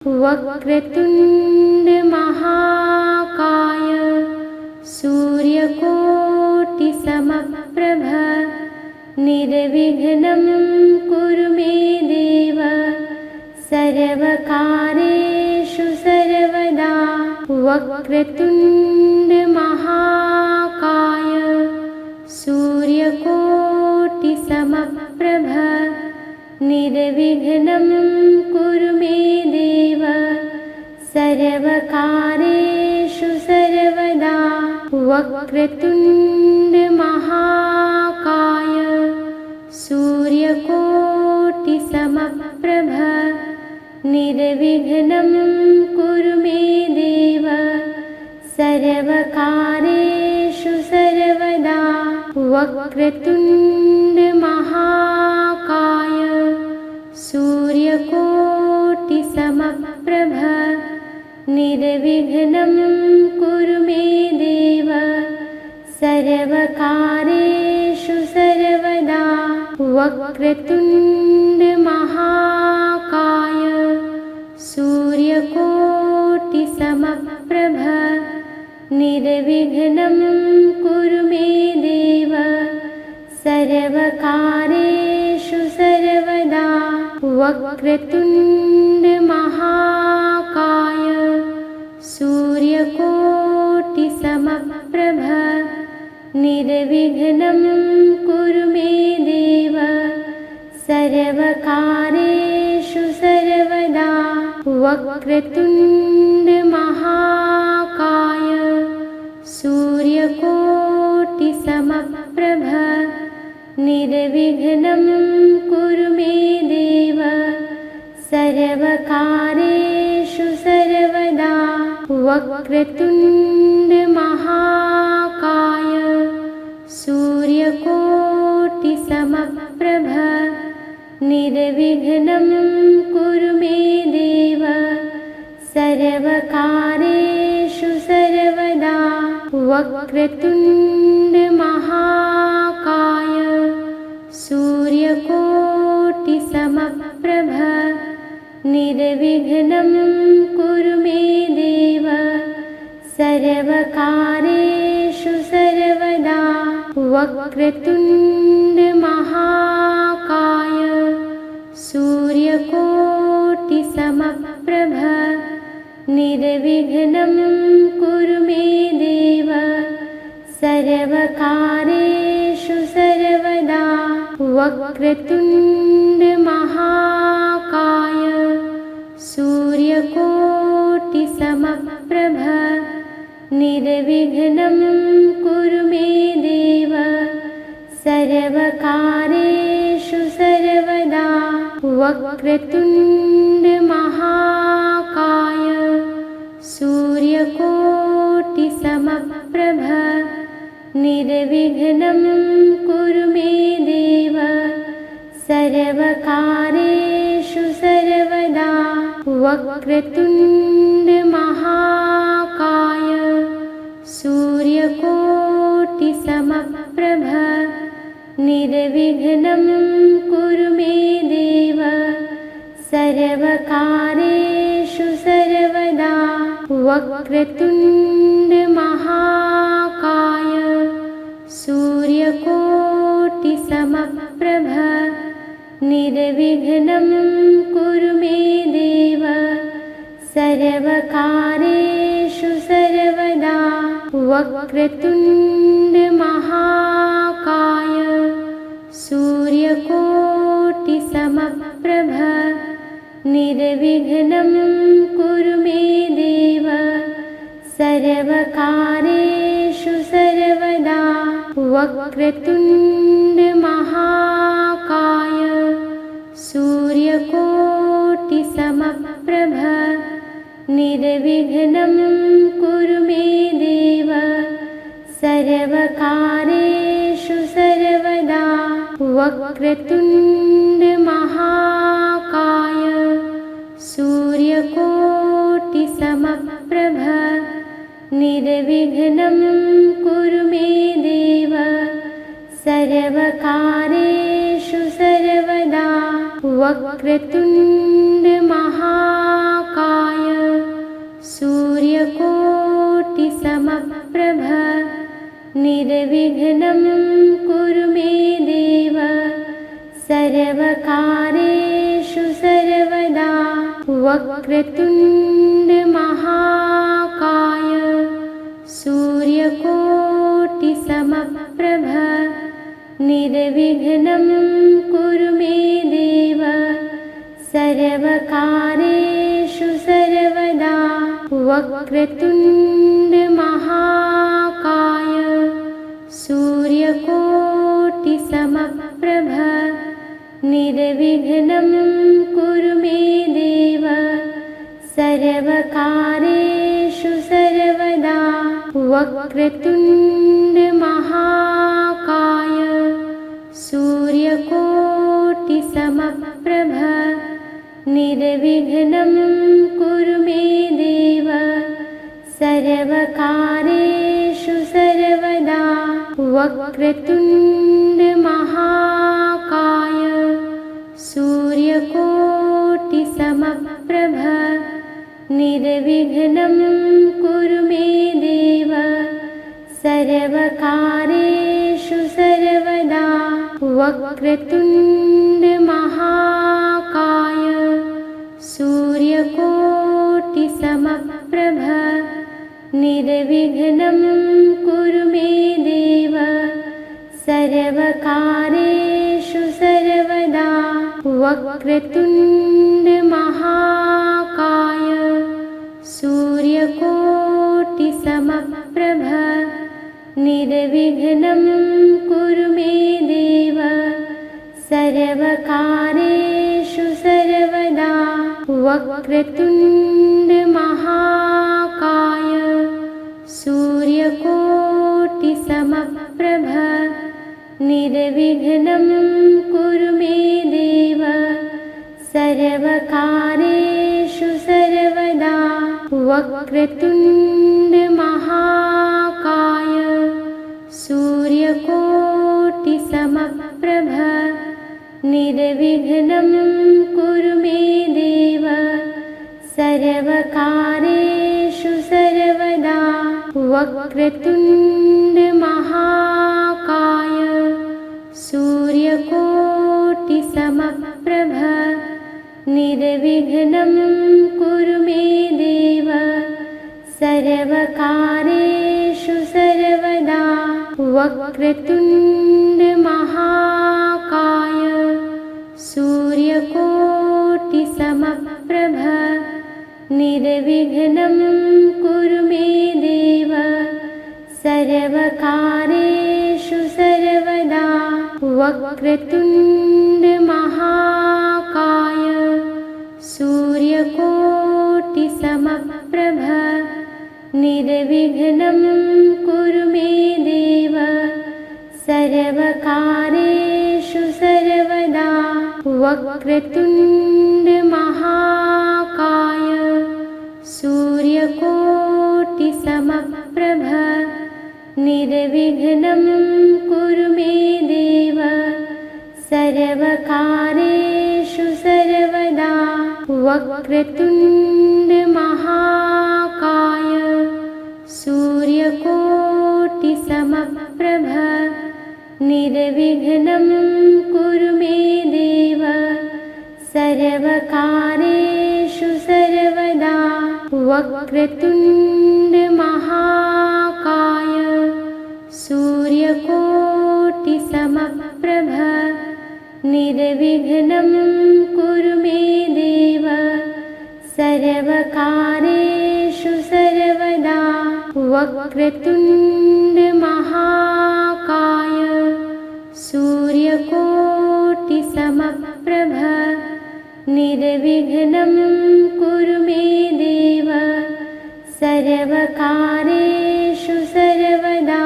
वक्रतुण्ड महाकाय सूर्यकोटिसमप्रभ निर्विघ्नं कुरु मे देव सर्वकार्येषु सर्वदा। वक्रतुण्ड महाकाय सूर्यकोटिसमप्रभ निर्विघ्नं कुरु मे देव सर्वकार्येषु सर्वदा। वक्रतुण्ड महाकाय सूर्यकोटिसमप्रभ निर्विघ्नं कुरु मे देव सर्वकार्येषु सर्वदा। वक्रतुण्ड महाकाय सूर्यकोटिसमप्रभ निर्विघ्नं कुरु मे देव सर्वकार्येषु सर्वदा। वक्रतुण्ड महाकाय सूर्यकोटिसमप्रभ निर्विघ्नं कुरु मे देव सर्वकार्येषु सर्वदा। वक्रतुण्ड महाकाय सूर्यकोटिसमप्रभ निर्विघ्नं कुरु मे देव सर्वकार्येषु सर्वदा। वक्रतुण्ड महाकाय सूर्यकोटिसमप्रभ निर्विघ्नं कुरु मे देव सर्वकार्येषु सर्वदा। वक्रतुण्ड महाकाय सूर्यकोटिसमप्रभ निर्विघ्नं कुरु मे देव सर्वकार्येषु सर्वदा। वक्रतुण्ड महाकाय सूर्यकोटिसमप्रभ निर्विघ्नं कुरु मे देव सर्वकार्येषु सर्वदा। वक्रतुण्ड महाकाय सूर्यकोटिसमप्रभ निर्विघ्नं कुरु मे देव सर्वकार्येषु सर्वदा। वक्रतुण्ड महाकाय सूर्यकोटिसमप्रभ निर्विघ्नं कुरु मे देव सर्वकार्येषु सर्वदा। वक्रतुण्ड महाकाय सूर्यकोटिसमप्रभ निर्विघ्नं कुरु मे देव सर्वकार्येषु सर्वदा। वक्रतुण्ड महाकाय सूर्यकोटिसमप्रभ निर्विघ्नं कुरु मे देव सर्वकार्येषु सर्वदा। वक्रतुण्ड महाकाय सूर्यकोटिसमप्रभ निर्विघ्नं कुरु मे देव सर्वकार्येषु सर्वदा। वक्रतुण्ड महाकाय सूर्यकोटिसमप्रभ निर्विघ्नं कुरु मे देव सर्वकार्येषु सर्वदा। वक्रतुण्ड महाकाय सूर्यकोटिसमप्रभ निर्विघ्नं कुरु मे देव सर्वकार्येषु सर्वदा। वक्रतुण्ड महाकाय सूर्यकोटिसमप्रभ निर्विघ्नं कुरु मे देव सर्वकार्येषु सर्वदा। वक्रतुण्ड महाकाय निर्विघ्नं कुरु मे देव सर्वकार्येषु सर्वदा वक्रतुण्ड महाकाय सूर्यकोटिसमप्रभ निर्विघ्नं कुरु मे देव सर्वकार्येषु सर्वदा वक्रतुण्ड महाकाय सूर्यकोटिसमप्रभ निर्विघ्नं कुरु मे देव सर्वकार्येषु सर्वदा वक्रतुण्ड महाकाय सूर्यकोटिसमप्रभ निर्विघ्नं कुरु मे देव सर्वकार्येषु सर्वदा वक्रतुण्ड महाकाय सूर्यकोटिसमप्रभ निर्विघ्नं कुरु मे देव सर्वकार्येषु सर्वदा वक्रतुण्ड महाकाय सूर्यकोटिसमप्रभ निर्विघ्नं कुरु मे देव सर्वकार्येषु सर्वदा वक्रतुण्ड महाकाय सूर्यकोटिसमप्रभ निर्विघ्नं कुरु मे देव सर्वकार्येषु सर्वदा वक्रतुण्ड महाकाय सूर्यकोटिसमप्रभ निर्विघ्नं कुरु मे देव सर्वकार्येषु सर्वदा वक्रतुण्ड महाकाय सूर्यकोटिसमप्रभ निर्विघ्नं कुरु मे देव सर्वकार्येषु सर्वदा वक्रतुण्ड महाकाय सूर्यकोटिसमप्रभ निर्विघ्नं कुरु मे देव सर्वकार्येषु सर्वदा वक्रतुण्ड महाकाय सूर्यकोटिसमप्रभ निर्विघ्नं कुरु मे देव सर्वकार्येषु सर्वदा वक्रतुण्ड महाकाय सूर्यकोटिसमप्रभ निर्विघ्नं कुरु मे देव सर्वकार्येषु सर्वदा वक्रतुण्ड महाकाय सूर्यकोटिसमप्रभ निर्विघ्नं कुरु मे देव सर्वकार्येषु सर्वदा वक्रतुण्ड महाकाय सूर्यकोटिसमप्रभ निर्विघ्नं कुरु मे देव सर्वकार्येषु सर्वदा वक्रतुण्ड महाकाय सूर्यकोटिसमप्रभ निर्विघ्नं कुरु मे देव सर्वकार्येषु सर्वदा वक्रतुण्ड महाकाय सूर्यकोटिसमप्रभ निर्विघ्नं कुरु मे देव सर्वकार्येषु सर्वदा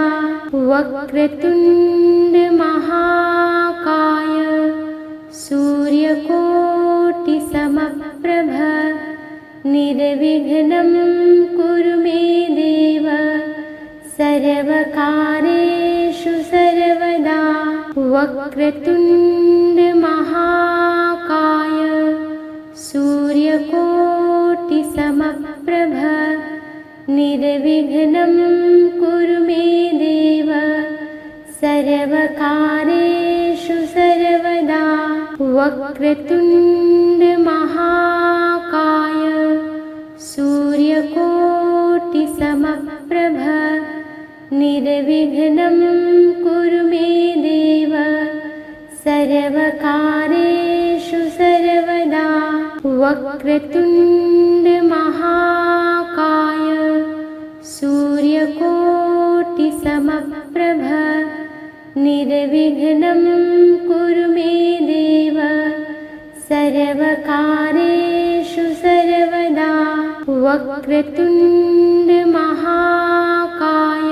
वक्रतुण्ड महाकाय सूर्यकोटिसमप्रभ निर्विघ्नं कुरु मे देव सर्वकार्येषु सर्वदा वक्रतुण्ड महाकाय सूर्यकोटिसमप्रभ निर्विघ्नं कुरु मे देव सर्वकारेषु सर्वदा वक्रतुण्डमहाकाय सूर्यकोटिसमप्रभ निर्विघ्नं कुरु मे देव सर्वकारेषु सर्वदा वक्रतुण्डमहाकाय सूर्यकोटिसमप्रभ निर्विघ्नं कुरु मे देव सर्वकारेषु सर्वदा वक्रतुण्डमहाकाय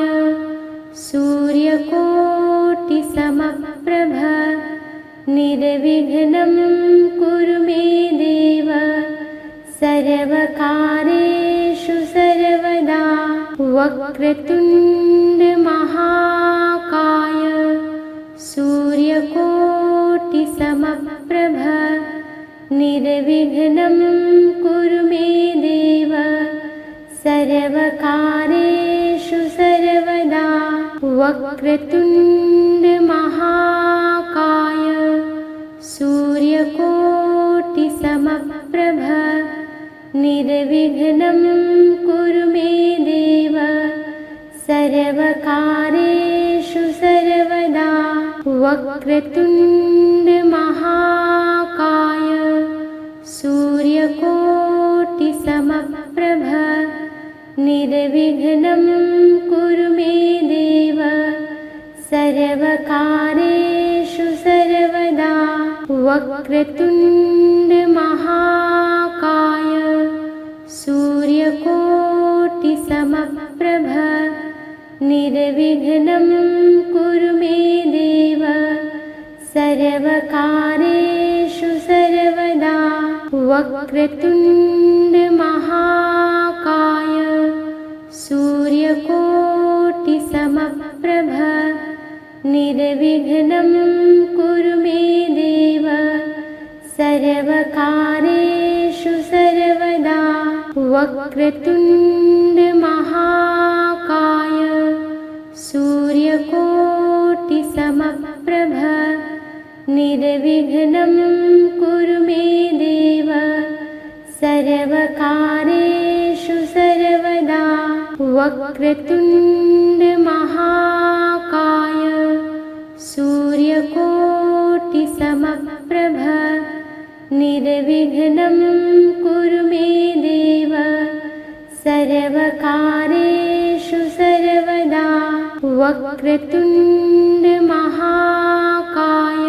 सूर्यकोटिसमप्रभ निर्विघ्नं कुरु मे देव सर्वकारेषु सर्वदा वक्रतुण्डमहाकाय सूर्यकोटिसमप्रभ निर्विघ्नं कुरु मे देव सर्वकारेषु सर्वदा वक्रतुण्डमहाकाय सूर्यकोटिसमप्रभ निर्विघ्नं कुरु मे देव सर्वकारेषु सर्वदा वक्रतुण्डमहाकाय सूर्यकोटिसमप्रभ निर्विघ्नं कुरु मे देव सर्वकारेषु सर्वदा वक्रतुण्डमहाकाय सूर्यकोटिसमप्रभ निर्विघ्नं कुरु मे देव सर्वकारेषु सर्वदा वक्रतुण्डमहाकाय सूर्यकोटिसमप्रभ निर्विघ्नं कुरु मे देव सर्वकारेषु सर्वदा वक्रतुण्डमहाकाय सूर्यकोटिसमप्रभ निर्विघ्नं कुरु मे देव सर्वकारेषु सर्वदा वक्रतुण्डमहाकाय सूर्यकोटिसमप्रभ निर्विघ्नं कुरु मे देव सर्वकारेषु सर्वदा वक्रतुण्डमहाकाय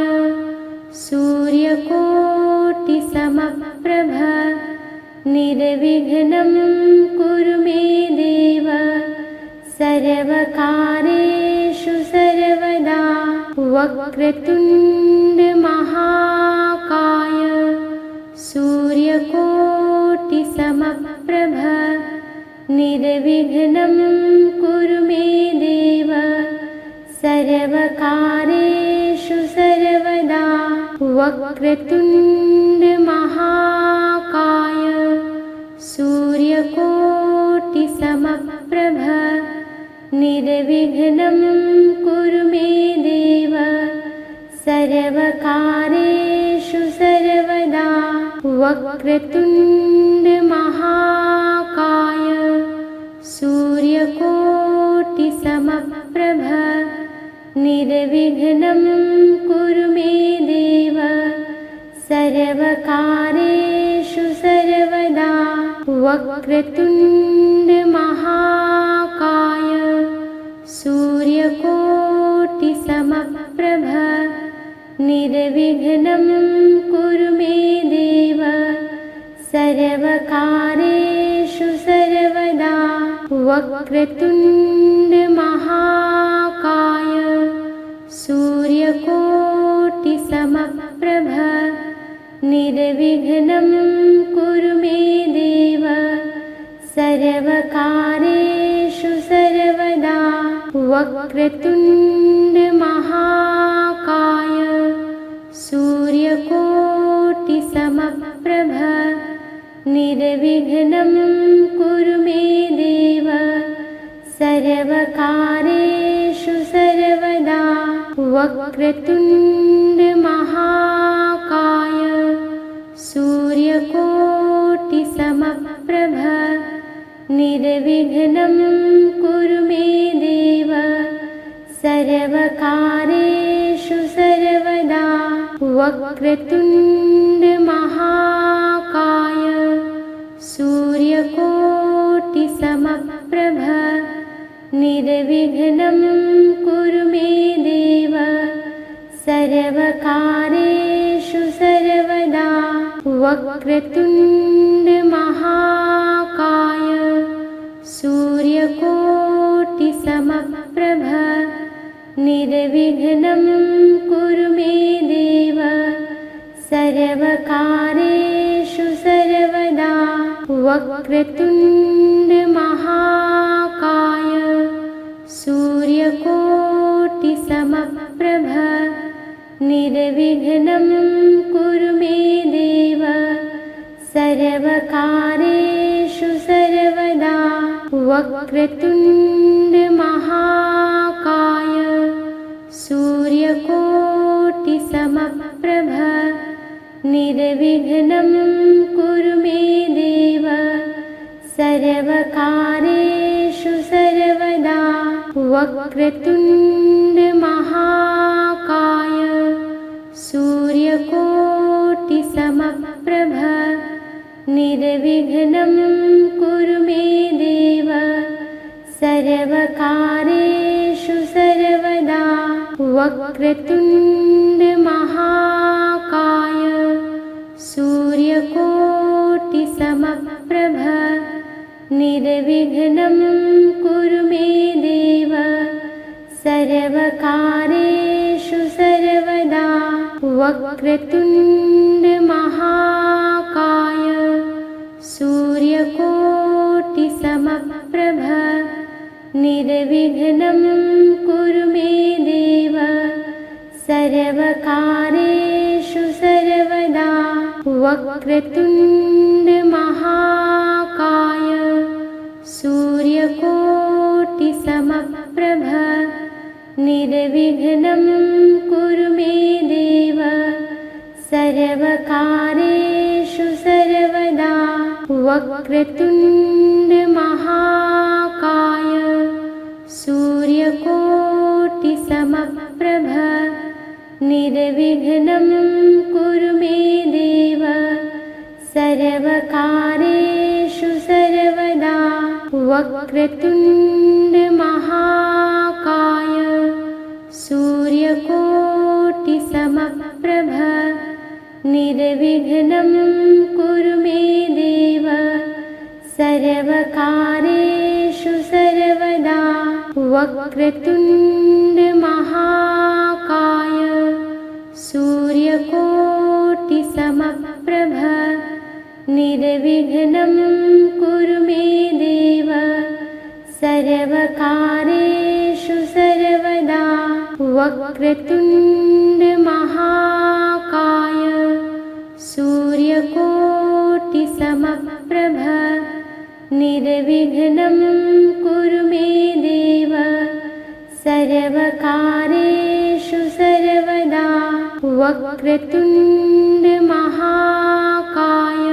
सूर्यकोटिसमप्रभ निर्विघ्नं कुरु मे देव सर्वकारेषु सर्वदा वक्रतुण्डमहाकाय सूर्यकोटिसमप्रभ निर्विघ्नं कुरु मे देव सर्वकारेषु सर्वदा वक्रतुण्डमहाकाय सूर्यकोटिसमप्रभ निर्विघ्नं कुरु मे देव सर्वकारेषु सर्वदा वक्रतुण्डमहाकाय सूर्यकोटिसमप्रभ निर्विघ्नं कुरु मे देव सर्वकारेषु सर्वदा वक्रतुण्डमहाकाय सूर्यकोटिसमप्रभ निर्विघ्नं कुरु मे देव सर्वकारेषु सर्वदा वक्रतुण्डमहाकाय सूर्यकोटिसमप्रभ निर्विघ्नं कुरु मे देव सर्वकारेषु सर्वदा वक्रतुण्डमहाकाय सूर्यकोटिसमप्रभ निर्विघ्नं कुरु मे देव सर्वकारेषु सर्वदा वक्रतुण्ड महाकाय सूर्यकोटिसमप्रभ निर्विघ्नं कुरु मे देव सर्वकार्येषु सर्वदा वक्रतुण्ड महाकाय सूर्यकोटिसमप्रभ निर्विघ्नं कुरु मे देव सर्वकार्येषु सर्वदा वक्रतुण्ड महाकाय सूर्यकोटिसमप्रभ निर्विघ्नं कुरु मे देव सर्वकार्येषु सर्वदा वक्रतुण्ड महाकाय सूर्यकोटिसमप्रभ निर्विघ्नं कुरु मे देव सर्वकार्येषु सर्वदा वक्रतुण्ड महाकाय सूर्यकोटिसमप्रभ निर्विघ्नं कुरु मे देव सर्वकार्येषु सर्वदा वक्रतुण्ड महाकाय सूर्यकोटिसमप्रभ निर्विघ्नं कुरु मे देव सर्वकार्येषु सर्वदा वक्रतुण्ड महाकाय सूर्यकोटिसमप्रभ निर्विघ्नं कुरु मे देव सर्वकार्येषु सर्वदा वक्रतुण्ड महाकाय सूर्यकोटिसमप्रभ निर्विघ्नं कुरु मे देव सर्वकार्येषु सर्वदा वक्रतुण्ड महाकाय सूर्यकोटिसमप्रभ निर्विघ्नं कुरु मे देव सर्वकार्येषु सर्वदा वक्रतुण्ड महाकाय सूर्यकोटिसमप्रभ निर्विघ्नं कुरु मे देव सर्वकार्येषु सर्वदा वक्रतुण्ड महाकाय सूर्यकोटिसमप्रभ निर्विघ्नं कुरु मे देव सर्वकार्येषु सर्वदा वक्रतुण्ड महाकाय सूर्यकोटिसमप्रभ निर्विघ्नं कुरु मे देव सर्वकार्येषु सर्वदा वक्रतुण्ड महाकाय सूर्यकोटिसमप्रभ निर्विघ्नं कुरु मे देव सर्वकार्येषु सर्वदा वक्रतुण्ड महाकाय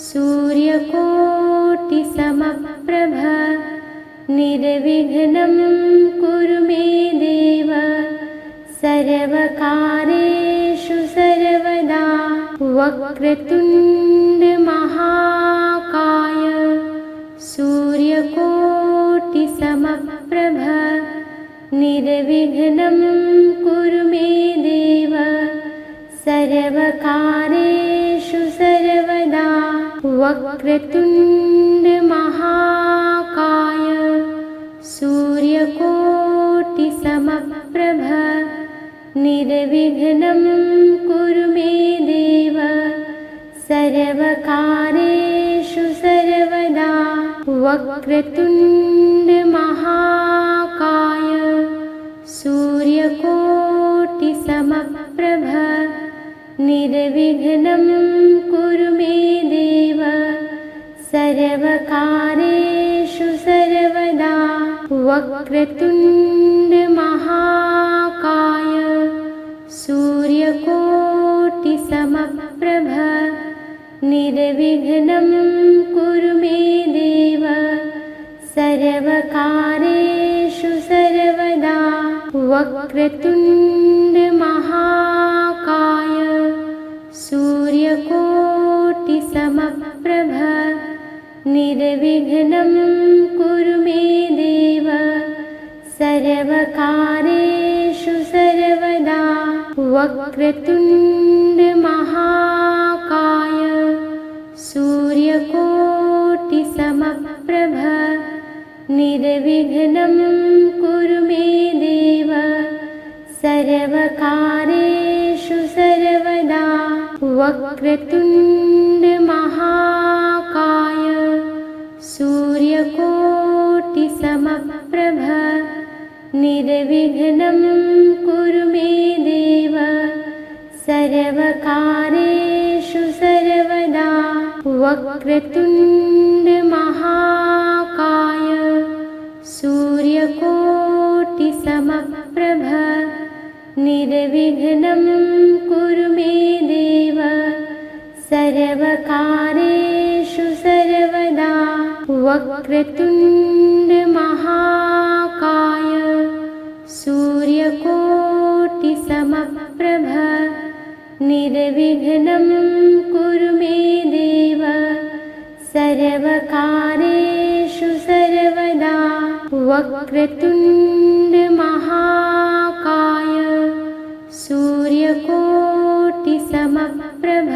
सूर्यकोटिसमप्रभ निर्विघ्नं कुरु मे देव सर्वकार्येषु सर्वदा वक्रतुण्ड महाकाय सूर्यकोटिसमप्रभ निर्विघ्नं कुरु मे देव सर्वकार्येषु सर्वदा वक्रतुण्ड महाकाय सूर्यकोटिसमप्रभ निर्विघ्नं कुरु मे देव सर्वकार्येषु सर्वदा वक्रतुण्ड महाकाय सूर्यकोटिसमप्रभ निर्विघ्नं कुरु मे देव सर्वकार्येषु सर्वदा वक्रतुण्ड महाकाय निर्विघ्नं कुरु मे देव सर्वकार्येषु सर्वदा वक्रतुण्डमहाकाय सूर्यकोटिसमप्रभ निर्विघ्नं कुरु मे देव सर्वकार्येषु सर्वदा वक्रतुण्डमहाकाय सूर्यकोटिसमप्रभ निर्विघ्नं कुरु मे देव सर्वकार्येषु सर्वदा वक्रतुण्डमहाकाय सूर्यकोटिसमप्रभ निर्विघ्नं कुरु मे देव सर्वकार्येषु सर्वदा वक्रतुण्डमहाकाय सूर्यकोटिसमप्रभ निर्विघ्नं कुरु मे देव सर्वकार्येषु सर्वदा वक्रतुण्डमहाकाय सूर्यकोटिसमप्रभ निर्विघ्नं कुरु मे देव सर्वकार्येषु सर्वदा वक्रतुण्डमहाकाय सूर्यकोटिसमप्रभ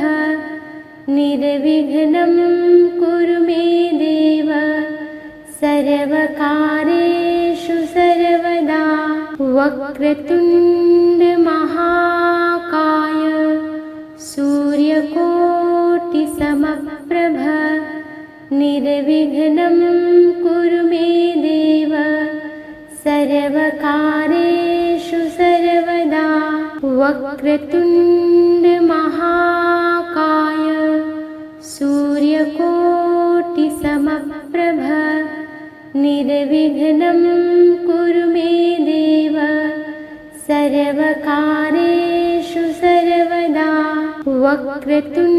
निर्विघ्नं कुरु मे देव सर्वकार्येषु सर्वदा वक्रतुण्डमहाकाय सूर्यकोटिसमप्रभ निर्विघ्नं कुरु मे देव सर्वकार्येषु सर्वदा वक्रतुण्डमहाकाय सूर्यकोटिसमप्रभ निर्विघ्नं कुरु मे देव सर्वकार्येषु सर्वदा वक्रतुण्डमहाकाय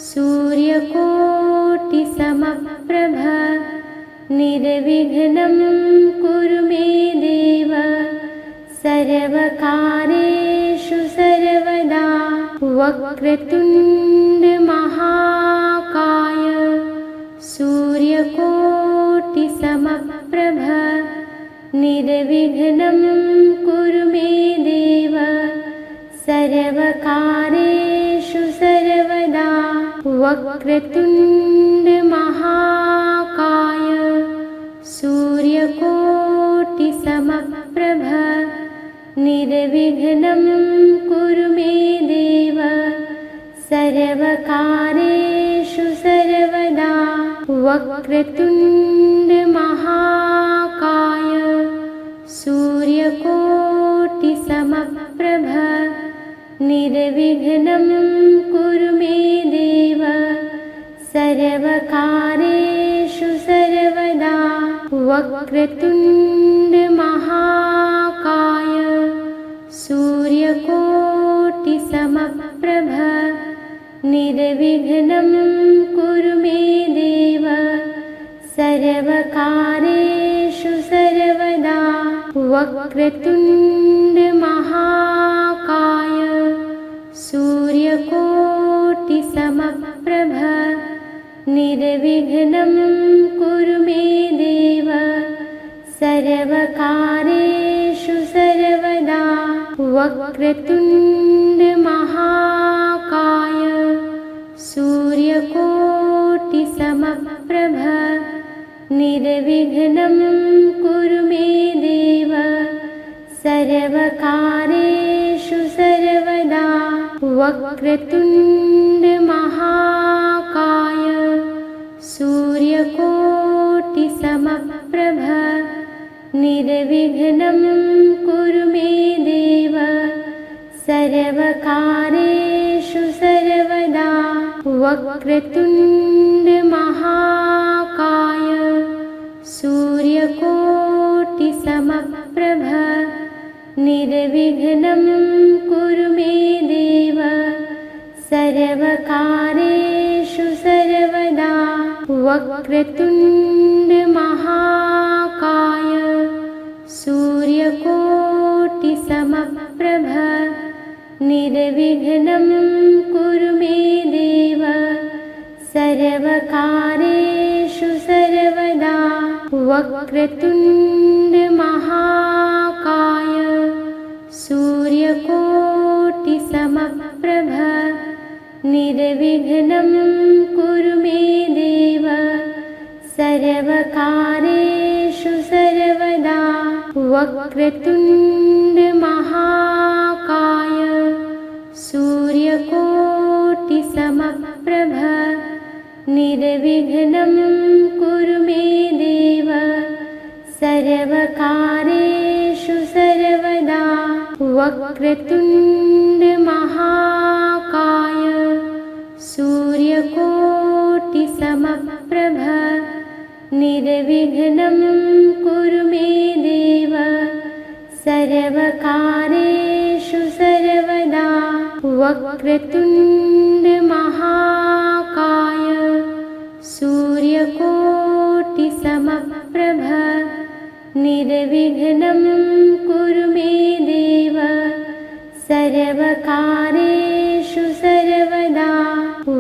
सूर्यकोटिसमप्रभ निर्विघ्नं कुरु मे देव सर्वकार्येषु सर्वदा वक्रतुण्डमहाकाय सूर्यकोटिसमप्रभ निर्विघ्नं कुरु मे देव सर्वकार्येषु सर्वदा वक्रतुण्डमहाकाय सूर्यकोटिसमप्रभ निर्विघ्नं कुरु मे देव सर्वकार्येषु सर्वदा वक्रतुण्डमहाकाय सूर्यकोटिसमप्रभ निर्विघ्नं कुरु मे देव सर्वकार्येषु सर्वदा वक्रतुण्डमहाकाय सूर्यकोटिसमप्रभ निर्विघ्नं कुरु मे देव सर्वकार्येषु सर्वदा वक्रतुण्डमहाकाय सूर्यकोटिसमप्रभ निर्विघ्नं कुरु मे देव सर्वकार्येषु सर्वदा वक्रतुण्डमहाकाय सूर्यकोटिसमप्रभ निर्विघ्नं कुरु मे देव सर्वकार्येषु सर्वदा वक्रतुण्डमहाकाय सूर्यकोटिसमप्रभ निर्विघ्नं कुरु मे देव सर्वकार्येषु सर्वदा वक्रतुण्डमहाकाय सूर्यकोटिसमप्रभ निर्विघ्नं कुरु मे देव सर्वकार्येषु सर्वदा वक्रतुण्ड महाकाय सूर्यकोटिसमप्रभ निर्विघ्नं कुरु मे देव सर्वकार्येषु सर्वदा वक्रतुण्ड महाकाय सूर्यकोटिसमप्रभ निर्विघ्नं कुरु मे देव सर्वकार्येषु सर्वदा वक्रतुण्ड महाकाय सूर्यकोटिसमप्रभ निर्विघ्नं कुरु मे देव सर्वकार्येषु सर्वदा वक्रतुण्ड महाकाय सूर्यकोटिसमप्रभ निर्विघ्नं कुरु मे देव सर्वकार्येषु सर्वदा वक्रतुण्ड महाकाय सूर्यकोटिसमप्रभ निर्विघ्नं कुरु मे देव सर्वकार्येषु सर्वदा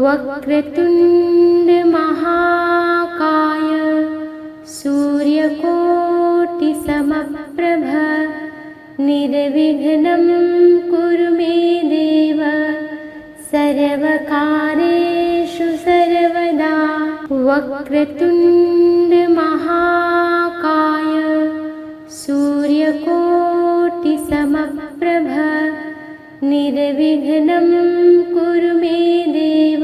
वक्रतुण्ड महाकाय सूर्यकोटिसमप्रभ निर्विघ्नं कुरु मे देव सर्वकार्येषु सर्वदा वक्रतुण्ड महाकाय सूर्यकोटिसमप्रभ निर्विघ्नं कुरु मे देव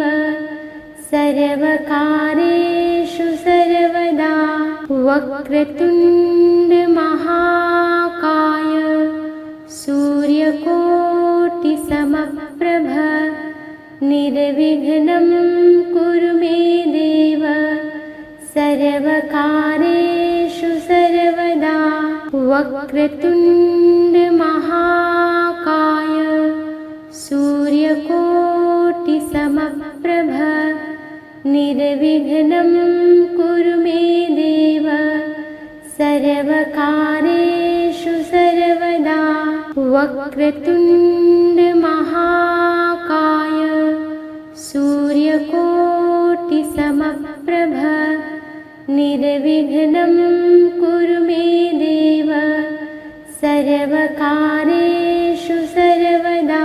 सर्वकार्येषु सर्वदा वक्रतुण्ड महाकाय सूर्यकोटिसमप्रभ निर्विघ्नं कुरु मे देव सर्वकार्येषु सर्वदा वक्रतुण्ड महाकाय सूर्यकोटिसमप्रभ निर्विघ्नं कुरु मे देव सर्वकार्येषु सर्वदा वक्रतुण्ड महाकाय सूर्यकोटिसमप्रभ निर्विघ्नं कुरु मे देव सर्वकार्येषु सर्वदा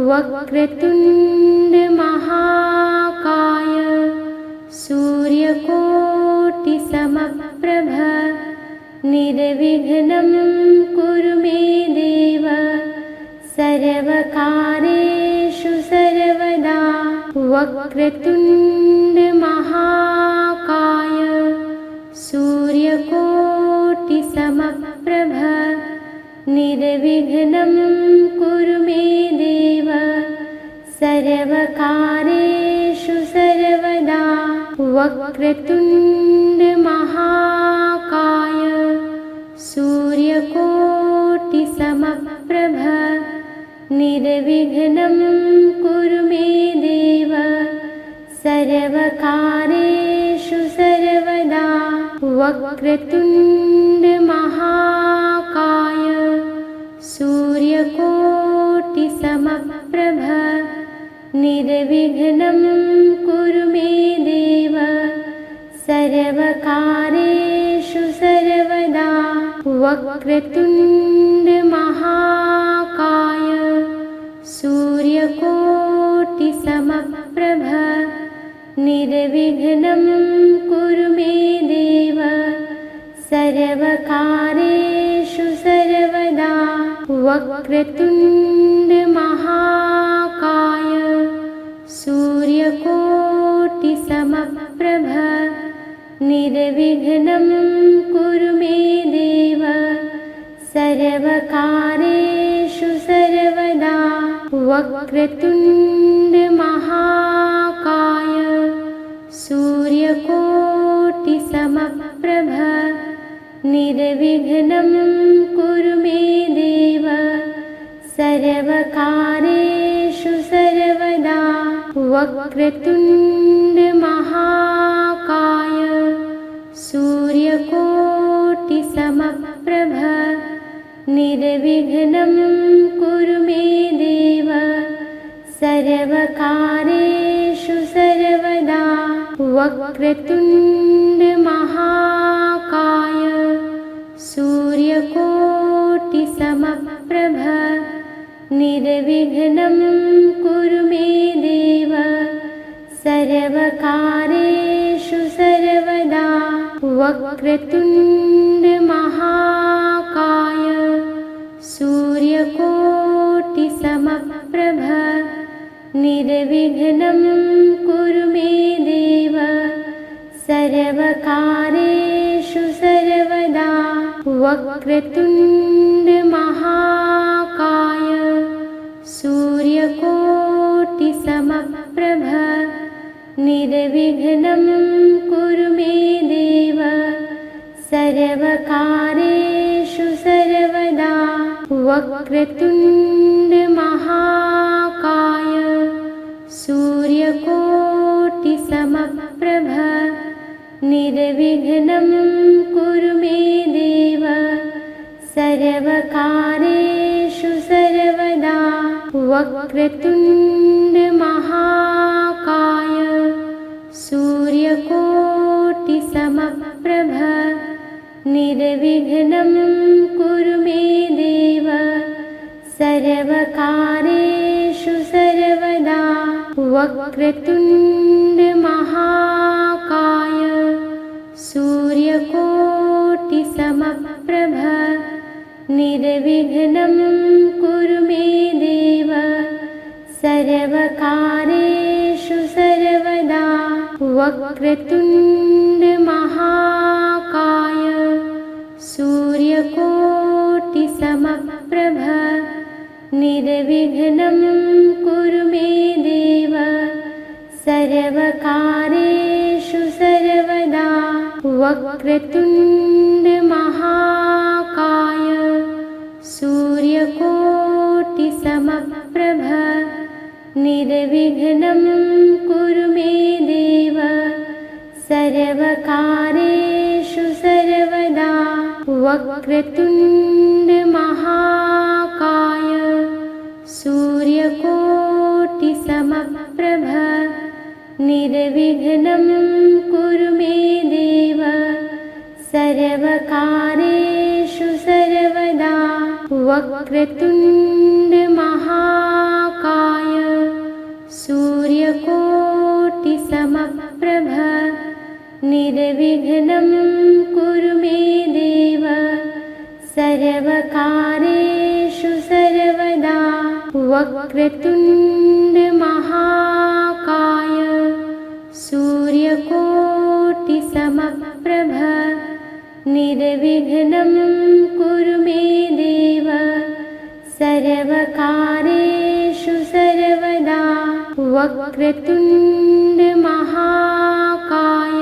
वक्रतुण्ड महाकाय सूर्यकोटिसमप्रभ निर्विघ्नं कुरु मे देव सर्वकार्येषु सर्वदा वक्रतुण्ड महाकाय सूर्यकोटिसमप्रभ निर्विघ्नं कुरु मे देव सर्वकार्येषु सर्वदा वक्रतुण्ड महाकाय सूर्यकोटिसमप्रभ निर्विघ्नं कुरु मे देव सर्वकार्येषु सर्वदा वक्रतुण्ड महाकाय सूर्यकोटिसमप्रभ निर्विघ्नं कुरु मे देव सर्वकार्येषु सर्वदा वक्रतुण्ड महाकाय सूर्यकोटिसमप्रभ निर्विघ्नं कुरु मे देव सर्वकार्येषु सर्वदा वक्रतुण्ड महाकाय सूर्यकोटिसमप्रभ निर्विघ्नं कुरु मे देव सर्वकार्येषु सर्वदा वक्रतुण्ड महाकाय सूर्यकोटिसमप्रभ निर्विघ्नं कुरु मे देव सर्वकार्येषु सर्वदा वक्रतुण्ड महाकाय सूर्यकोटिसमप्रभ निर्विघ्नं कुरु मे देव सर्वकार्येषु सर्वदा। वक्रतुण्ड महाकाय सूर्यकोटिसमप्रभ निर्विघ्नं कुरु मे देव सर्वकार्येषु सर्वदा। वक्रतुण्ड महाकाय सूर्यकोटिसमप्रभ निर्विघ्नं कुरु मे देव सर्वकार्येषु सर्वदा। वक्रतुण्ड महाकाय सूर्यकोटिसमप्रभ निर्विघ्नं कुरु मे देव सर्वकार्येषु सर्वदा। वक्रतुण्ड महाकाय सूर्यकोटिसमप्रभ निर्विघ्नं कुरु मे देव सर्वकार्येषु सर्वदा। वक्रतुण्ड महाकाय सूर्यकोटिसमप्रभ निर्विघ्नं कुरु मे देव सर्वकार्येषु सर्वदा। वक्रतुण्ड महाकाय सूर्यकोटिसमप्रभ निर्विघ्नं कुरु मे देव सर्वकार्येषु सर्वदा। वक्रतुण्ड महाकाय सूर्यकोटिसमप्रभ निर्विघ्नं कुरु मे देव सर्वकार्येषु सर्वदा। वक्रतुण्ड महाकाय सूर्यकोटिसमप्रभ निर्विघ्नं कुरु मे देव सर्वकार्येषु सर्वदा। वक्रतुण्ड महाकाय सूर्यकोटिसमप्रभ निर्विघ्नं कुरु मे देव सर्वकार्येषु सर्वदा। वक्रतुण्ड महाकाय सूर्यकोटिसमप्रभ निर्विघ्नं कुरु मे देव सर्वकार्येषु सर्वदा। वक्रतुण्ड महाकाय सूर्यकोटिसमप्रभ निर्विघ्नं कुरु मे देव सर्वकार्येषु सर्वदा। वक्रतुण्ड महाकाय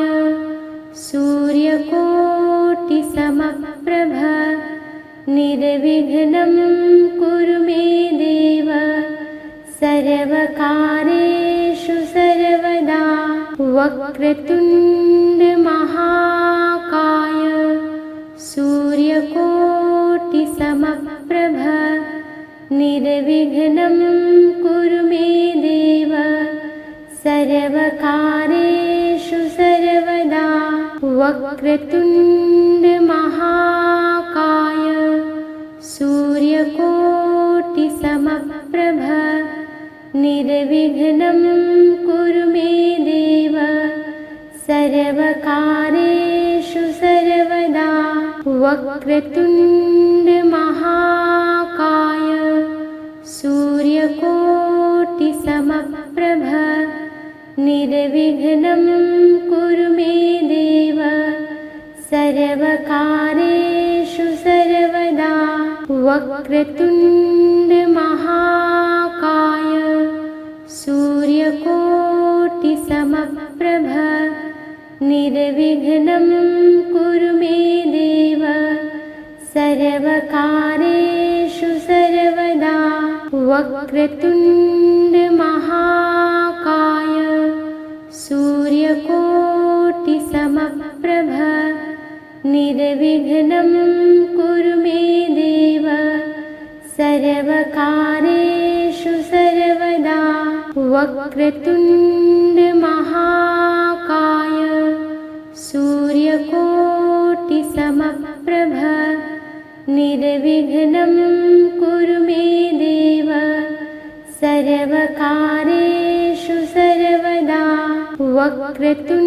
सूर्यकोटिसमप्रभ निर्विघ्नं कुरु मे देव सर्वकार्येषु सर्वदा। वक्रतुण्ड महाकाय सूर्यकोटिसमप्रभ निर्विघ्नं कुरु मे देव सर्वकार्येषु सर्वदा। वक्रतुण्ड महाकाय सूर्यकोटिसमप्रभ निर्विघ्नं कुरु मे देव सर्वकार्येषु सर्वदा। वक्रतुण्ड महाकाय सूर्यकोटिसमप्रभ निर्विघ्नं कुरु मे देव सर्वकार्येषु सर्वदा। वक्रतुण्ड महाकाय सूर्यकोटिसमप्रभ निर्विघ्नं कुरु मे देव सर्वकार्येषु सर्वदा। वक्रतुण्ड महाकाय निर्विघ्नं कुरु मे देव सर्वकार्येषु सर्वदा वक्रतुण्डमहाकाय सूर्यकोटिसमप्रभ निर्विघ्नं कुरु मे देव सर्वकार्येषु सर्वदा वक्रतुण्डमहाकाय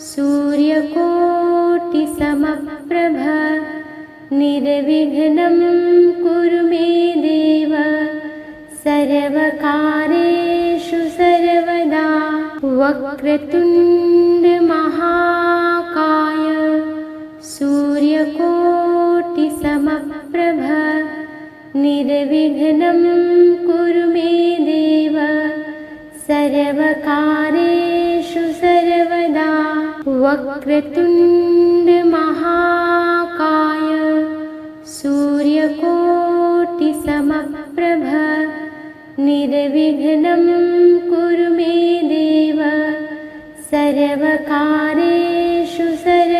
सूर्यकोटिसमप्रभ निर्विघ्नं कुरु मे देव सर्वकार्येषु सर्वदा वक्रतुण्डमहाकाय सूर्यकोटिसमप्रभ निर्विघ्नं कुरु मे देव सर्वकार्येषु सर्वदा वक्रतुण्डमहाकाय सूर्यकोटिसमप्रभ निर्विघ्नं कुरु मे देव सर्वकार्येषु सर्वदा